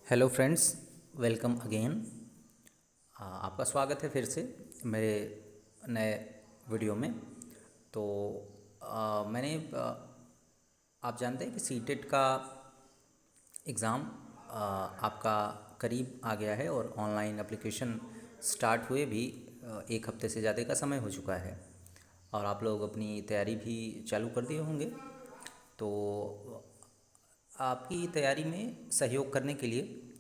Hello friends, welcome again. आपका स्वागत है फिर से मेरे नए वीडियो में। तो मैंने आप जानते हैं कि सीटेट का एग्ज़ाम आपका करीब आ गया है और ऑनलाइन एप्लीकेशन स्टार्ट हुए भी एक हफ्ते से ज़्यादा का समय हो चुका है और आप लोग अपनी तैयारी भी चालू कर दिए होंगे। तो आपकी तैयारी में सहयोग करने के लिए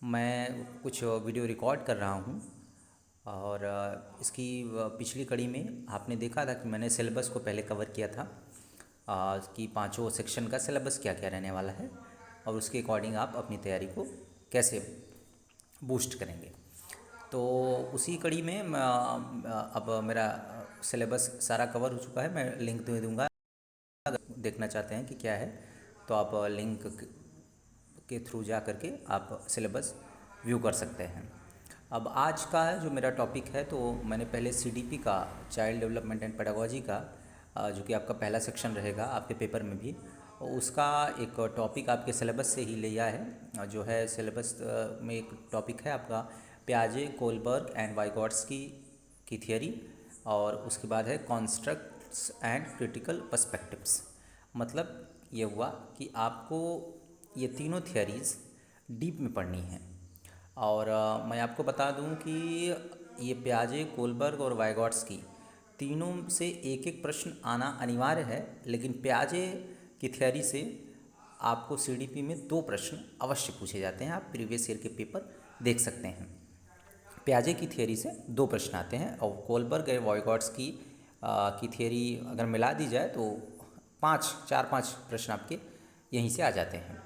मैं कुछ वीडियो रिकॉर्ड कर रहा हूँ और इसकी पिछली कड़ी में आपने देखा था कि मैंने सिलेबस को पहले कवर किया था कि पांचों सेक्शन का सिलेबस क्या क्या रहने वाला है और उसके अकॉर्डिंग आप अपनी तैयारी को कैसे बूस्ट करेंगे। तो उसी कड़ी में अब मेरा सिलेबस सारा कवर हो चुका है। मैं लिंक दे दूँगा, अगर देखना चाहते हैं कि क्या है तो आप लिंक के थ्रू जा करके आप सिलेबस व्यू कर सकते हैं। अब आज का जो मेरा टॉपिक है तो मैंने पहले सीडीपी का, चाइल्ड डेवलपमेंट एंड पेडागोजी का, जो कि आपका पहला सेक्शन रहेगा आपके पेपर में भी, उसका एक टॉपिक आपके सिलेबस से ही लिया है। जो है सिलेबस में एक टॉपिक है आपका प्याजे, कोलबर्ग एंड वाइगॉट्स्की की थियरी, और उसके बाद है कॉन्स्ट्रक्ट्स एंड क्रिटिकल पर्सपेक्टिव्स। मतलब ये हुआ कि आपको ये तीनों थियरीज़ डीप में पढ़नी है। और मैं आपको बता दूं कि ये प्याजे, कोलबर्ग और वाइगॉट्स्की तीनों से एक एक प्रश्न आना अनिवार्य है, लेकिन प्याजे की थियरी से आपको सीडीपी में 2 प्रश्न अवश्य पूछे जाते हैं। आप प्रीवियस ईयर के पेपर देख सकते हैं। प्याजे की थियरी से 2 प्रश्न आते हैं और कोलबर्ग और वाइगॉट्स्की की थियरी अगर मिला दी जाए तो 4-5 प्रश्न आपके यहीं से आ जाते हैं।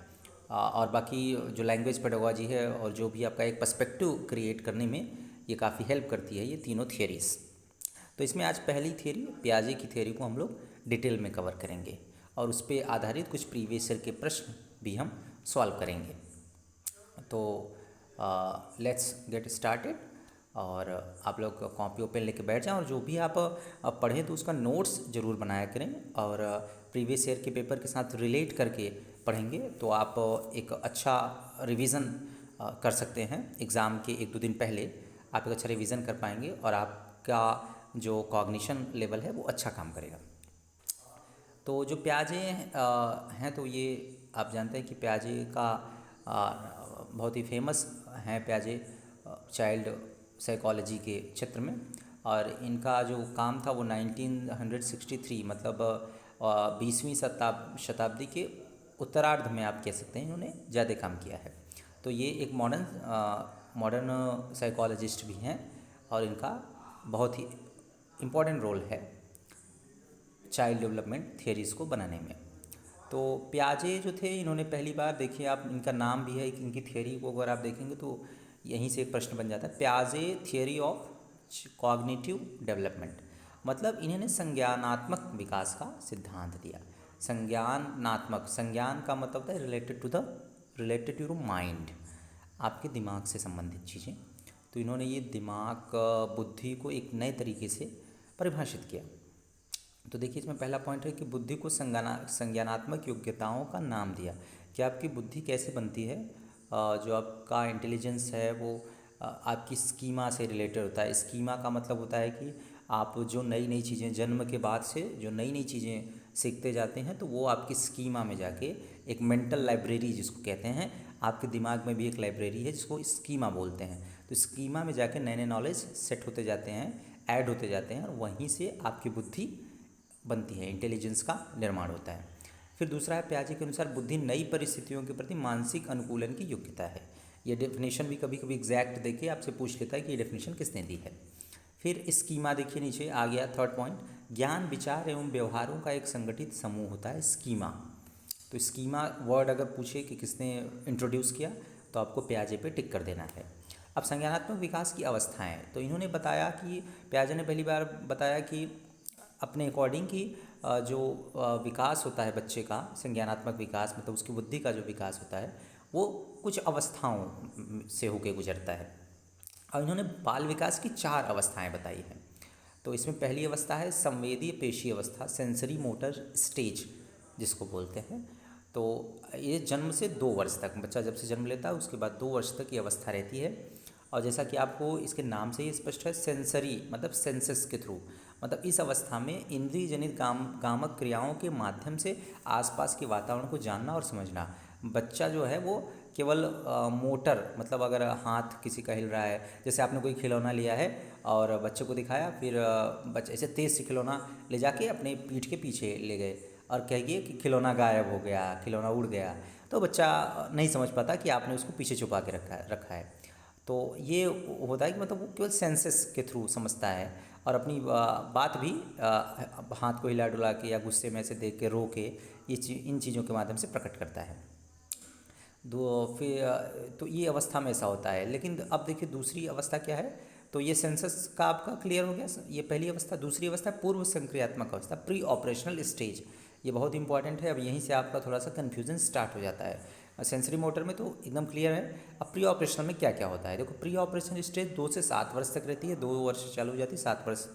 और बाकी जो लैंग्वेज पेडागोजी है और जो भी आपका एक पर्सपेक्टिव क्रिएट करने में ये काफ़ी हेल्प करती है ये तीनों थियरीज़। तो इसमें आज पहली थियरी प्याजे की थियरी को हम लोग डिटेल में कवर करेंगे और उस पर आधारित कुछ प्रीवियस ईयर के प्रश्न भी हम सॉल्व करेंगे। तो लेट्स गेट स्टार्टेड। और आप लोग कॉपी ओपन लेके बैठ जाएं और जो भी आप पढ़ें तो उसका नोट्स ज़रूर बनाया करें और प्रीवियस ईयर के पेपर के साथ रिलेट करके पढ़ेंगे तो आप एक अच्छा रिवीजन कर सकते हैं। एग्ज़ाम के 1-2 दिन पहले आप एक अच्छा रिवीजन कर पाएंगे और आपका जो कॉग्निशन लेवल है वो अच्छा काम करेगा। तो जो प्याजे हैं तो ये आप जानते हैं कि प्याजे का बहुत ही फेमस हैं प्याजे चाइल्ड साइकोलॉजी के क्षेत्र में। और इनका जो काम था वो 1963 मतलब 20वीं शताब्दी के उत्तरार्ध में आप कह सकते हैं इन्होंने ज़्यादा काम किया है। तो ये एक मॉडर्न साइकोलॉजिस्ट भी हैं और इनका बहुत ही इम्पोर्टेंट रोल है चाइल्ड डेवलपमेंट थियरीज़ को बनाने में। तो प्याजे जो थे इन्होंने पहली बार, देखिए आप इनका नाम भी है, इनकी थियरी को अगर आप देखेंगे तो यहीं से एक प्रश्न बन जाता है, प्याजे थियरी ऑफ कॉग्निटिव डेवलपमेंट। मतलब इन्होंने संज्ञानात्मक विकास का सिद्धांत दिया। संज्ञानात्मक, संज्ञान का मतलब होता है रिलेटेड टू माइंड, आपके दिमाग से संबंधित चीज़ें। तो इन्होंने ये दिमाग, बुद्धि को एक नए तरीके से परिभाषित किया। तो देखिए इसमें पहला पॉइंट है कि बुद्धि को संज्ञानात्मक योग्यताओं का नाम दिया कि आपकी बुद्धि कैसे बनती है। जो आपका इंटेलिजेंस है वो आपकी स्कीमा से रिलेटेड होता है। स्कीमा का मतलब होता है कि आप जो नई नई चीज़ें जन्म के बाद से जो नई नई चीज़ें सीखते जाते हैं तो वो आपकी स्कीमा में जाके एक मेंटल लाइब्रेरी जिसको कहते हैं, आपके दिमाग में भी एक लाइब्रेरी है जिसको स्कीमा बोलते हैं। तो स्कीमा में जाके नए नए नॉलेज सेट होते जाते हैं, ऐड होते जाते हैं और वहीं से आपकी बुद्धि बनती है, इंटेलिजेंस का निर्माण होता है। फिर दूसरा है प्याजे के अनुसार बुद्धि नई परिस्थितियों के प्रति मानसिक अनुकूलन की योग्यता है। ये डेफिनेशन भी कभी कभी एग्जैक्ट देके आपसे पूछ लेता है कि ये डेफिनेशन किसने दी है। फिर स्कीमा देखिए नीचे आ गया थर्ड पॉइंट, ज्ञान, विचार एवं व्यवहारों का एक संगठित समूह होता है स्कीमा। तो स्कीमा वर्ड अगर पूछे कि किसने इंट्रोड्यूस किया तो आपको प्याजे पे टिक कर देना है। अब संज्ञानात्मक विकास की अवस्थाएं, तो इन्होंने बताया कि प्याजे ने पहली बार बताया कि अपने अकॉर्डिंग कि जो विकास होता है बच्चे का, संज्ञानात्मक विकास मतलब उसकी बुद्धि का जो विकास होता है वो कुछ अवस्थाओं से होकर गुजरता है। और इन्होंने बाल विकास की 4 अवस्थाएं बताई हैं। तो इसमें पहली अवस्था है संवेदी पेशी अवस्था, सेंसरी मोटर स्टेज जिसको बोलते हैं। तो ये जन्म से 2 वर्ष तक, बच्चा जब से जन्म लेता है उसके बाद 2 वर्ष तक ये अवस्था रहती है। और जैसा कि आपको इसके नाम से ही स्पष्ट है, सेंसरी मतलब सेंसस के थ्रू, मतलब इस अवस्था में इंद्रिय जनित गामक क्रियाओं के माध्यम से आसपास के वातावरण को जानना और समझना। बच्चा जो है वो केवल मोटर, मतलब अगर हाथ किसी का हिल रहा है, जैसे आपने कोई खिलौना लिया है और बच्चे को दिखाया, फिर बच्चे ऐसे तेज़ से खिलौना ले जाके अपने पीठ के पीछे ले गए और कहिए कि खिलौना गायब हो गया, खिलौना उड़ गया, तो बच्चा नहीं समझ पाता कि आपने उसको पीछे छुपा के रखा है। तो ये होता है कि मतलब वो केवल सेंसेस के थ्रू समझता है और अपनी बात भी हाथ को हिला डुला के या गुस्से में से देख के, रो के, इन चीज़ों के माध्यम से प्रकट करता है। फिर तो ये अवस्था में ऐसा होता है। लेकिन अब देखिए दूसरी अवस्था क्या है, तो ये सेंसस का आपका क्लियर हो गया, ये पहली अवस्था। दूसरी अवस्था पूर्व संक्रियात्मक अवस्था, प्री ऑपरेशनल स्टेज। ये बहुत इंपॉर्टेंट है, अब यहीं से आपका थोड़ा सा कन्फ्यूजन स्टार्ट हो जाता है। सेंसरी मोटर में तो एकदम क्लियर है। अब प्री ऑपरेशनल में क्या क्या होता है, देखो प्री ऑपरेशनल स्टेज 2 से 7 वर्ष तक रहती है, 2 वर्ष से चालू हो जाती है, 7 वर्ष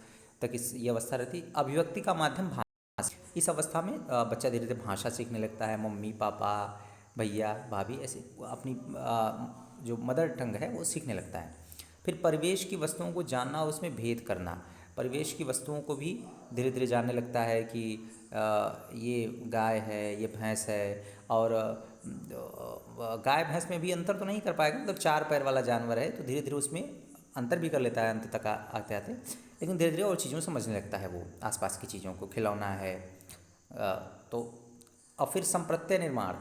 तक ये अवस्था रहती है। अभिव्यक्ति का माध्यम भाषा, इस अवस्था में बच्चा धीरे धीरे भाषा सीखने लगता है, मम्मी पापा भैया भाभी ऐसे अपनी जो मदर टंग है वो सीखने लगता है। फिर परिवेश की वस्तुओं को जानना और उसमें भेद करना, परिवेश की वस्तुओं को भी धीरे धीरे जानने लगता है कि ये गाय है, ये भैंस है, और गाय भैंस में भी अंतर तो नहीं कर पाएगा, मतलब 4 पैर वाला जानवर है तो धीरे धीरे उसमें अंतर भी कर लेता है अंत तक आते आते, लेकिन धीरे धीरे और चीज़ों में समझने लगता है वो, आसपास की चीज़ों को, खिलौना है। तो और फिर संप्रत्यय निर्माण,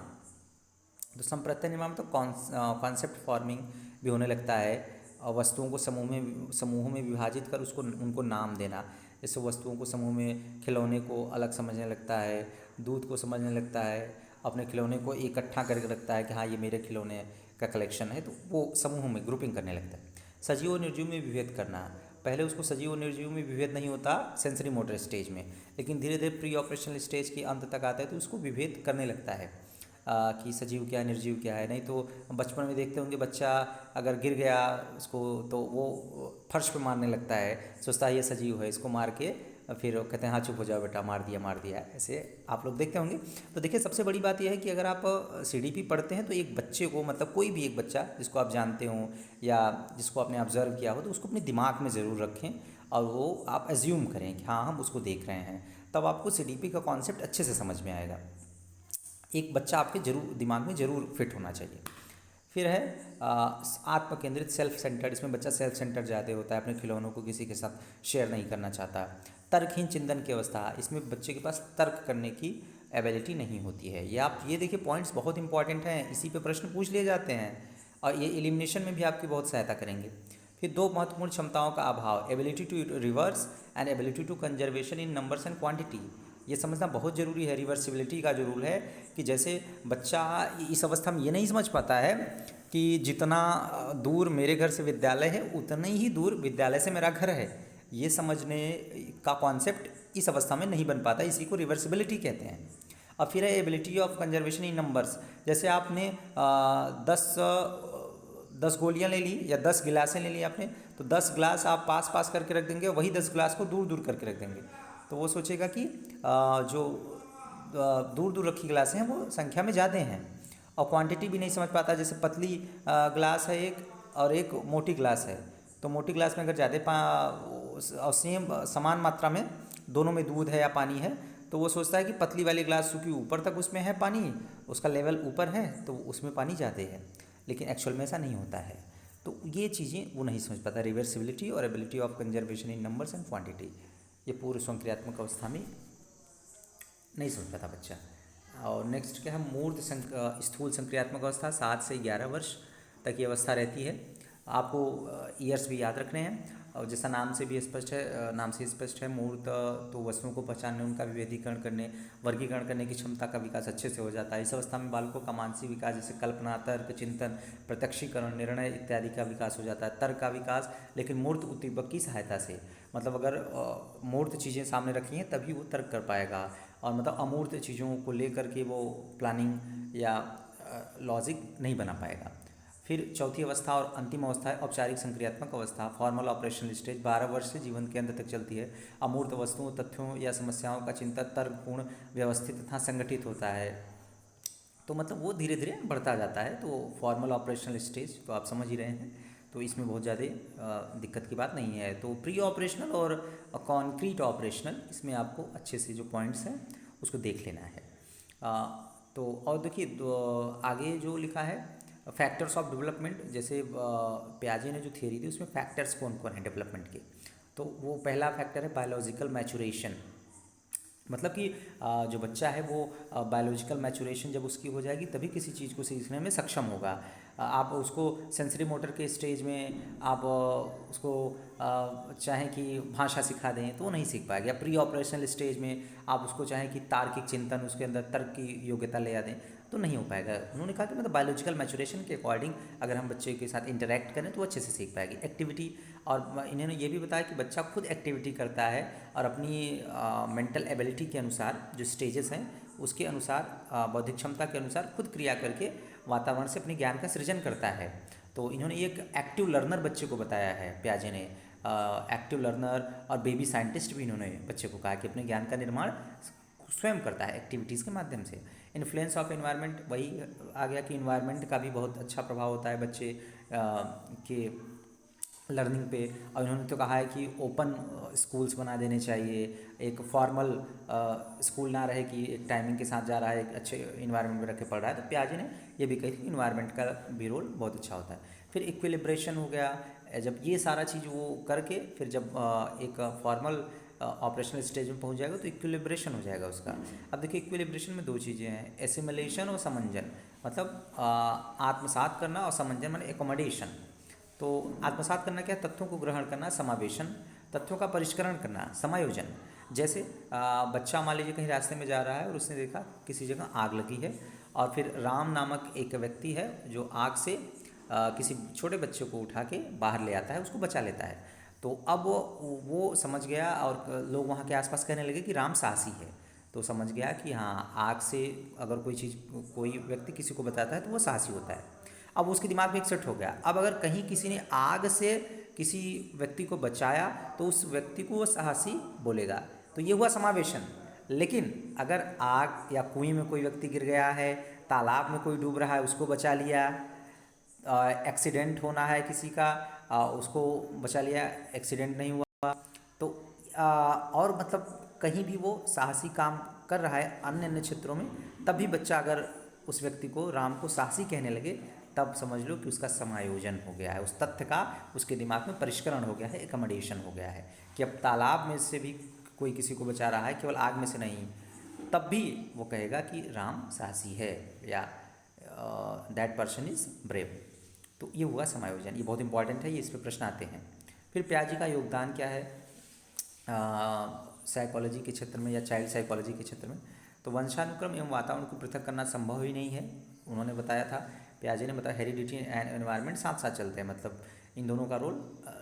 तो संप्रत्यय निर्माण में तो कॉन्सेप्ट फॉर्मिंग भी होने लगता है, और वस्तुओं को समूहों में विभाजित कर उसको उनको नाम देना। जैसे वस्तुओं को समूह में, खिलौने को अलग समझने लगता है, दूध को समझने लगता है, अपने खिलौने को इकट्ठा करके रखता है कि हाँ ये मेरे खिलौने का कलेक्शन है, तो वो समूह में ग्रुपिंग करने लगता है। सजीव और निर्जीव में विभेद करना, पहले उसको सजीव और निर्जीव में विभेद नहीं होता सेंसरी मोटर स्टेज में, लेकिन धीरे धीरे प्री ऑपरेशनल स्टेज के अंत तक आता है तो उसको विभेद करने लगता है कि सजीव क्या है निर्जीव क्या है। नहीं तो बचपन में देखते होंगे बच्चा अगर गिर गया उसको तो वो फर्श पे मारने लगता है, सोचता है ये सजीव है, इसको मार के फिर कहते हैं हाँ चुप हो जाओ बेटा, मार दिया, ऐसे आप लोग देखते होंगे। तो देखिए सबसे बड़ी बात यह है कि अगर आप सीडीपी पढ़ते हैं तो एक बच्चे को, मतलब कोई भी एक बच्चा जिसको आप जानते हो या जिसको आपने ऑब्जर्व किया हो, तो उसको अपने दिमाग में ज़रूर रखें और वो आप एज्यूम करें कि हाँ हम उसको देख रहे हैं, तब आपको सीडीपी का कॉन्सेप्ट अच्छे से समझ में आएगा। एक बच्चा आपके जरूर दिमाग में ज़रूर फिट होना चाहिए। फिर है आत्म केंद्रित सेल्फ सेंटर्ड, इसमें बच्चा सेल्फ सेंटर्ड ज़्यादा होता है, अपने खिलौनों को किसी के साथ शेयर नहीं करना चाहता। तर्कहीन चिंतन की अवस्था, इसमें बच्चे के पास तर्क करने की एबिलिटी नहीं होती है। ये आप ये देखिए पॉइंट्स बहुत इंपॉर्टेंट हैं, इसी पे प्रश्न पूछ लिए जाते हैं और ये एलिमिनेशन में भी आपकी बहुत सहायता करेंगे। फिर 2 महत्वपूर्ण क्षमताओं का अभाव, ability to reverse and ability to conservation in numbers and quantity. ये समझना बहुत ज़रूरी है। रिवर्सिबिलिटी का जो रूल है कि जैसे बच्चा इस अवस्था में ये नहीं समझ पाता है कि जितना दूर मेरे घर से विद्यालय है उतना ही दूर विद्यालय से मेरा घर है, ये समझने का कॉन्सेप्ट इस अवस्था में नहीं बन पाता, इसी को रिवर्सिबिलिटी कहते हैं। अब फिर है ability of conservation in numbers, जैसे आपने 10 गोलियां ले ली या 10 गिलासें ले ली आपने, तो 10 गिलास आप पास पास करके रख देंगे, वही 10 गिलास को दूर दूर करके रख देंगे, तो वो सोचेगा कि जो दूर दूर रखी गिलासें हैं वो संख्या में ज़्यादा हैं। और क्वांटिटी भी नहीं समझ पाता, जैसे पतली गिलास है एक और एक मोटी गिलास है, तो मोटी गिलास में अगर ज़्यादा और सेम समान मात्रा में दोनों में दूध है या पानी है, तो वो सोचता है कि पतली वाली गिलास चूँकि ऊपर तक उसमें है पानी, उसका लेवल ऊपर है तो उसमें पानी ज़्यादा है, लेकिन एक्चुअल में ऐसा नहीं होता है। तो ये चीज़ें वो नहीं समझ पाता, रिवर्सिबिलिटी और ability of conservation in numbers and quantity, ये पूर्व स्वक्रियात्मक अवस्था में नहीं समझ पाता बच्चा। और नेक्स्ट क्या है, मूर्त स्थूल संक्रियात्मक अवस्था, 7 से 11 वर्ष तक ये अवस्था रहती है। आपको ईयर्स भी याद रखने हैं, और जैसा नाम से भी स्पष्ट है, नाम से स्पष्ट है, मूर्त तो वस्तुओं को पहचानने, उनका विभेदीकरण करने, वर्गीकरण करने की क्षमता का विकास अच्छे से हो जाता है। इस अवस्था में बालकों का मानसिक विकास, जैसे कल्पना, तर्क, चिंतन, प्रत्यक्षीकरण, निर्णय इत्यादि का विकास हो जाता है। तर्क का विकास लेकिन मूर्त उद्दीपक की सहायता से, मतलब अगर मूर्त चीज़ें सामने रखी हैं तभी वो तर्क कर पाएगा, और मतलब अमूर्त चीज़ों को लेकर के वो प्लानिंग या लॉजिक नहीं बना पाएगा। फिर चौथी अवस्था और अंतिम अवस्था है औपचारिक संक्रियात्मक अवस्था, फॉर्मल ऑपरेशनल स्टेज, 12 वर्ष से जीवन के अंत तक चलती है। अमूर्त वस्तुओं, तथ्यों या समस्याओं का चिंतन तर्कपूर्ण, व्यवस्थित तथा संगठित होता है। तो मतलब वो धीरे धीरे बढ़ता जाता है। तो फॉर्मल ऑपरेशनल स्टेज तो आप समझ ही रहे हैं, तो इसमें बहुत ज़्यादा दिक्कत की बात नहीं है। तो प्री ऑपरेशनल और कॉन्क्रीट ऑपरेशनल, इसमें आपको अच्छे से जो पॉइंट्स हैं उसको देख लेना है। तो और देखिए, आगे जो लिखा है फैक्टर्स ऑफ डेवलपमेंट, जैसे पियाजे ने जो थियरी दी उसमें फैक्टर्स कौन कौन है डेवलपमेंट के, तो वो पहला फैक्टर है बायोलॉजिकल मैचुरेशन। मतलब कि जो बच्चा है वो बायोलॉजिकल मैचुरेशन जब उसकी हो जाएगी तभी किसी चीज़ को सीखने में सक्षम होगा। आप उसको सेंसरी मोटर के स्टेज में आप उसको चाहें कि भाषा सिखा दें तो वो नहीं सीख पाएगा। प्री ऑपरेशनल स्टेज में आप उसको चाहें कि तार्किक चिंतन, उसके अंदर तर्क की योग्यता ले आ दें तो नहीं हो पाएगा। उन्होंने कहा कि मतलब बायोलॉजिकल मैचुरेशन के अकॉर्डिंग अगर हम बच्चे के साथ इंटरेक्ट करें तो वो अच्छे से सीख पाएगी। एक्टिविटी, और इन्होंने ये भी बताया कि बच्चा खुद एक्टिविटी करता है और अपनी मेंटल एबिलिटी के अनुसार जो स्टेजेस हैं उसके अनुसार बौद्धिक क्षमता के अनुसार खुद क्रिया करके वातावरण से अपने ज्ञान का सृजन करता है। तो इन्होंने एक एक्टिव लर्नर बच्चे को बताया है पियाजे ने। एक्टिव लर्नर और बेबी साइंटिस्ट भी इन्होंने बच्चे को कहा कि अपने ज्ञान का निर्माण स्वयं करता है एक्टिविटीज़ के माध्यम से। इन्फ्लुएंस ऑफ एनवायरनमेंट, वही आ गया कि इन्वायरमेंट का भी बहुत अच्छा प्रभाव होता है बच्चे के लर्निंग पे। और इन्होंने तो कहा है कि ओपन स्कूल्स बना देने चाहिए, एक फॉर्मल स्कूल ना रहे कि एक टाइमिंग के साथ जा रहा है, एक अच्छे इन्वायरमेंट में रख के पढ़ रहा है। तो पियाजे ने ये भी कही कि इन्वायरमेंट का भी रोल बहुत अच्छा होता है। फिर इक्विलिब्रेशन हो गया, जब ये सारा चीज़ वो करके फिर जब एक फॉर्मल ऑपरेशनल स्टेज में पहुंच जाएगा तो इक्विलिब्रेशन हो जाएगा उसका। अब देखिए इक्विलिब्रेशन में दो चीज़ें हैं, एसिमिलेशन और समंजन। मतलब आत्मसात करना और समंजन माने एकोमोडेशन। तो आत्मसात करना क्या है, तथ्यों को ग्रहण करना, समावेशन, तथ्यों का परिष्करण करना, समायोजन। जैसे बच्चा मान लीजिए कहीं रास्ते में जा रहा है और उसने देखा किसी जगह आग लगी है और फिर राम नामक एक व्यक्ति है जो आग से किसी छोटे बच्चे को उठा के बाहर ले आता है, उसको बचा लेता है। तो अब वो समझ गया और लोग वहाँ के आसपास कहने लगे कि राम साहसी है। तो समझ गया कि हाँ, आग से अगर कोई चीज़ कोई व्यक्ति किसी को बताता है तो वो साहसी होता है। अब उसके दिमाग में एक सेट हो गया। अब अगर कहीं किसी ने आग से किसी व्यक्ति को बचाया तो उस व्यक्ति को वो साहसी बोलेगा, तो ये हुआ समावेशन। लेकिन अगर आग या कुएं में कोई व्यक्ति गिर गया है, तालाब में कोई डूब रहा है उसको बचा लिया, एक्सीडेंट होना है किसी का उसको बचा लिया, एक्सीडेंट नहीं हुआ, तो और मतलब कहीं भी वो साहसी काम कर रहा है अन्य अन्य क्षेत्रों में, तब भी बच्चा अगर उस व्यक्ति को राम को साहसी कहने लगे तब समझ लो कि उसका समायोजन हो गया है, उस तथ्य का उसके दिमाग में परिष्करण हो गया है, एकमोडेशन हो गया है कि अब तालाब में से भी कोई किसी को बचा रहा है, केवल आग में से नहीं, तब भी वो कहेगा कि राम साहसी है या दैट पर्सन इज़ ब्रेव। तो ये हुआ समायोजन, ये बहुत इंपॉर्टेंट है, ये इस पर प्रश्न आते हैं। फिर पियाजे का योगदान क्या है साइकोलॉजी के क्षेत्र में या चाइल्ड साइकोलॉजी के क्षेत्र में, तो वंशानुक्रम एवं वातावरण को पृथक करना संभव ही नहीं है। उन्होंने बताया था, पियाजे ने बताया हेरिडिटी एंड एनवायरनमेंट साथ साथ चलते हैं, मतलब इन दोनों का रोल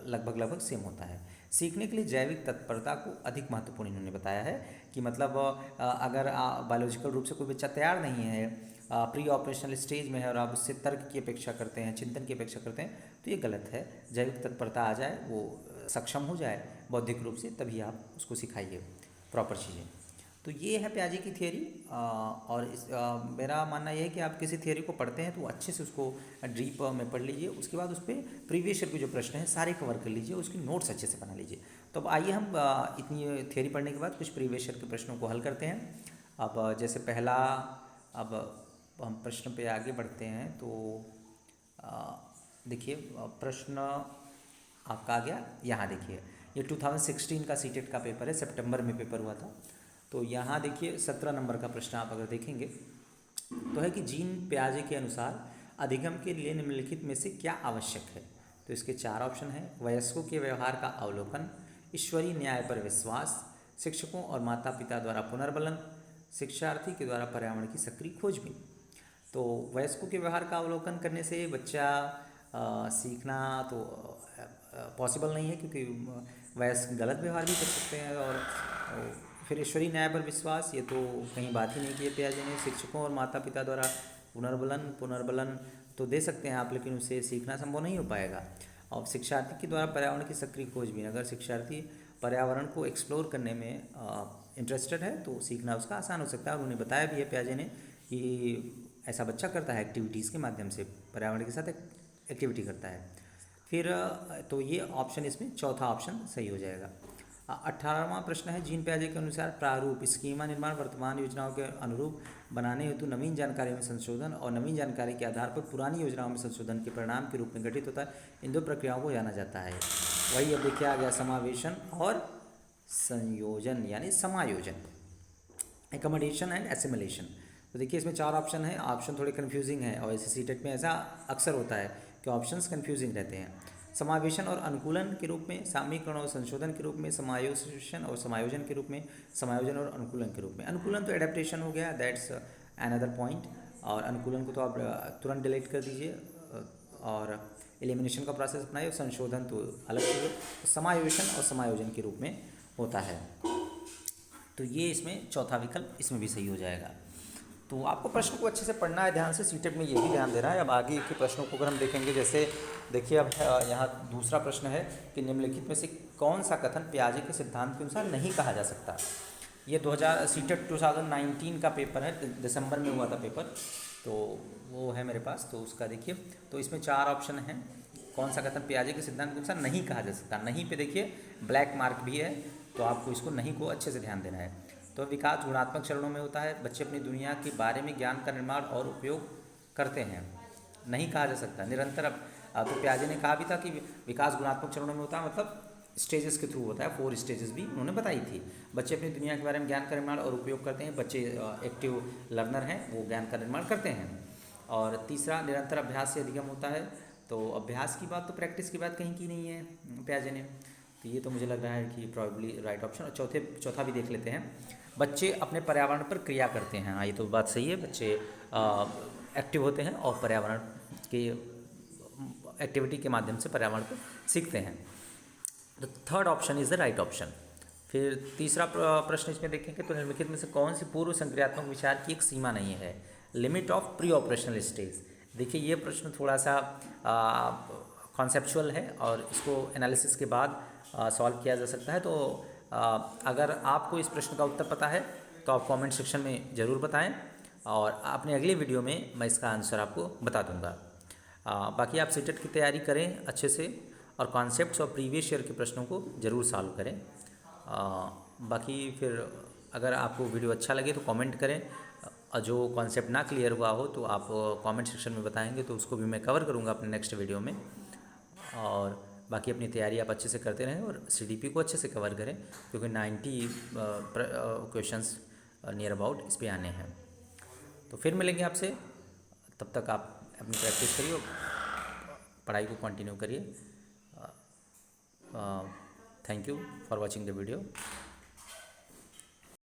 लगभग सेम होता है। सीखने के लिए जैविक तत्परता को अधिक महत्वपूर्ण इन्होंने बताया है कि मतलब अगर बायोलॉजिकल रूप से कोई बच्चा तैयार नहीं है, प्री ऑपरेशनल स्टेज में है और आप उससे तर्क की अपेक्षा करते हैं, चिंतन की अपेक्षा करते हैं, तो ये गलत है। जैविक तत्परता आ जाए, वो सक्षम हो जाए बौद्धिक रूप से, तभी आप उसको सिखाइए प्रॉपर चीज़ें। तो ये है पियाजे की थियरी। और मेरा मानना ये है कि आप किसी थियरी को पढ़ते हैं तो अच्छे से उसको डीप में पढ़ लीजिए, उसके बाद उस पर प्रीवियस ईयर के जो प्रश्न हैं सारे कवर कर लीजिए, उसकी नोट्स अच्छे से बना लीजिए। तो अब आइए हम इतनी थियरी पढ़ने के बाद कुछ प्रीवियस ईयर के प्रश्नों को हल करते हैं। अब जैसे पहला, अब हम प्रश्न पे आगे बढ़ते हैं। तो देखिए प्रश्न आपका आ गया, यहाँ देखिए ये 2016 का सीटेट का पेपर है, सितंबर में पेपर हुआ था। तो यहाँ देखिए 17 नंबर का प्रश्न आप अगर देखेंगे तो है कि जीन पियाजे के अनुसार अधिगम के लिए निम्नलिखित में से क्या आवश्यक है। तो इसके चार ऑप्शन हैं, वयस्कों के व्यवहार का अवलोकन, ईश्वरीय न्याय पर विश्वास, शिक्षकों और माता पिता द्वारा पुनर्बलन, शिक्षार्थी के द्वारा पर्यावरण की सक्रिय खोजबीन। तो वयस्कों के व्यवहार का अवलोकन करने से बच्चा सीखना तो पॉसिबल नहीं है, क्योंकि वयस्क गलत व्यवहार भी कर सकते हैं। और फिर ईश्वरीय न्याय पर विश्वास, ये तो कहीं बात ही नहीं की है पियाजे ने। शिक्षकों और माता पिता द्वारा पुनर्बलन तो दे सकते हैं आप, लेकिन उसे सीखना संभव नहीं हो पाएगा। और शिक्षार्थी के द्वारा पर्यावरण की सक्रिय खोजबीन, अगर शिक्षार्थी पर्यावरण को एक्सप्लोर करने में इंटरेस्टेड है तो सीखना उसका आसान हो सकता है। और उन्हें बताया भी है पियाजे ने कि ऐसा बच्चा करता है एक्टिविटीज़ के माध्यम से, पर्यावरण के साथ एक्टिविटी करता है। फिर तो ये ऑप्शन इसमें चौथा ऑप्शन सही हो जाएगा। 18वां प्रश्न है, जीन पियाजे के अनुसार प्रारूप स्कीमा निर्माण वर्तमान योजनाओं के अनुरूप बनाने हेतु नवीन जानकारी में संशोधन और नवीन जानकारी के आधार पर पुरानी योजनाओं में संशोधन के परिणाम के रूप में गठित होता है। इन दो प्रक्रियाओं को जाना जाता है। वही अब देखिए आ गया समावेशन और संयोजन यानी समायोजन, एकोमोडेशन एंड एसिमिलेशन। तो देखिए इसमें 4 ऑप्शन है। ऑप्शन थोड़े कन्फ्यूजिंग है और ऐसे सीटेट में ऐसा अक्सर होता है कि ऑप्शंस कन्फ्यूजिंग रहते हैं। समावेशन और अनुकूलन के रूप में, सामीकरण और संशोधन के रूप में, समायोजन और समायोजन के रूप में, समायोजन और अनुकूलन के रूप में। अनुकूलन तो एडेप्टेशन हो गया, दैट्स अनदर पॉइंट, और अनुकूलन को तो आप तुरंत डिलीट कर दीजिए और एलिमिनेशन का प्रोसेस अपनाइए। और संशोधन तो अलग चीज़ है, समायोजन और समायोजन के रूप में होता है। तो ये इसमें चौथा विकल्प इसमें भी सही हो जाएगा। तो आपको प्रश्न को अच्छे से पढ़ना है ध्यान से, सीटेट में ये भी ध्यान देना है। अब आगे के प्रश्नों को अगर हम देखेंगे, जैसे देखिए अब यहाँ दूसरा प्रश्न है कि निम्नलिखित में से कौन सा कथन पियाजे के सिद्धांत के अनुसार नहीं कहा जा सकता। ये 2000 सीटेट 2019 का पेपर है, दिसंबर में हुआ था पेपर, तो वो है मेरे पास, तो उसका देखिए। तो इसमें 4 ऑप्शन हैं, कौन सा कथन पियाजे के सिद्धांत के अनुसार नहीं कहा जा सकता। नहीं पे देखिए ब्लैक मार्क भी है, तो आपको इसको नहीं को अच्छे से ध्यान देना है। तो विकास गुणात्मक चरणों में होता है, बच्चे अपनी दुनिया के बारे में ज्ञान का निर्माण और उपयोग करते हैं। नहीं कहा जा सकता निरंतर। अब तो पियाजे ने कहा भी था कि विकास गुणात्मक चरणों में होता है, मतलब स्टेजेस के थ्रू होता है, 4 स्टेजेस भी उन्होंने बताई थी। बच्चे अपनी दुनिया के बारे में ज्ञान का निर्माण और उपयोग करते हैं, बच्चे एक्टिव लर्नर हैं, वो ज्ञान का निर्माण करते हैं। और तीसरा, निरंतर अभ्यास से अधिगम होता है। तो अभ्यास की बात तो प्रैक्टिस की बात कहीं की नहीं है पियाजे ने, तो ये तो मुझे लग रहा है कि प्रॉबेबली राइट ऑप्शन। और चौथा भी देख लेते हैं, बच्चे अपने पर्यावरण पर क्रिया करते हैं। हाँ, ये तो बात सही है, बच्चे एक्टिव होते हैं और पर्यावरण की एक्टिविटी के माध्यम से पर्यावरण पर सीखते हैं। The third option is the right option. फिर तीसरा प्रश्न इसमें देखेंगे, तो निम्नलिखित में से कौन सी पूर्व संक्रियात्मक विचार की एक सीमा नहीं है, limit of pre operational stage. देखिए ये प्रश्न थोड़ा सा कॉन्सेप्चुअल है और इसको एनालिसिस के बाद सॉल्व किया जा सकता है। तो अगर आपको इस प्रश्न का उत्तर पता है तो आप कमेंट सेक्शन में ज़रूर बताएं और अपने अगले वीडियो में मैं इसका आंसर आपको बता दूंगा। बाकी आप सीटेट की तैयारी करें अच्छे से और कॉन्सेप्ट्स और प्रीवियस ईयर के प्रश्नों को ज़रूर सॉल्व करें। बाकी फिर अगर आपको वीडियो अच्छा लगे तो कमेंट करें, जो कॉन्सेप्ट ना क्लियर हुआ हो तो आप कमेंट सेक्शन में बताएंगे तो उसको भी मैं कवर करूँगा अपने नेक्स्ट वीडियो में। और बाकी अपनी तैयारी आप अच्छे से करते रहें और सीडीपी को अच्छे से कवर करें, क्योंकि 90 क्वेश्चंस नियर अबाउट इस पे आने हैं। तो फिर मिलेंगे आपसे, तब तक आप अपनी प्रैक्टिस करिए और पढ़ाई को कंटिन्यू करिए। Thank you for watching the video.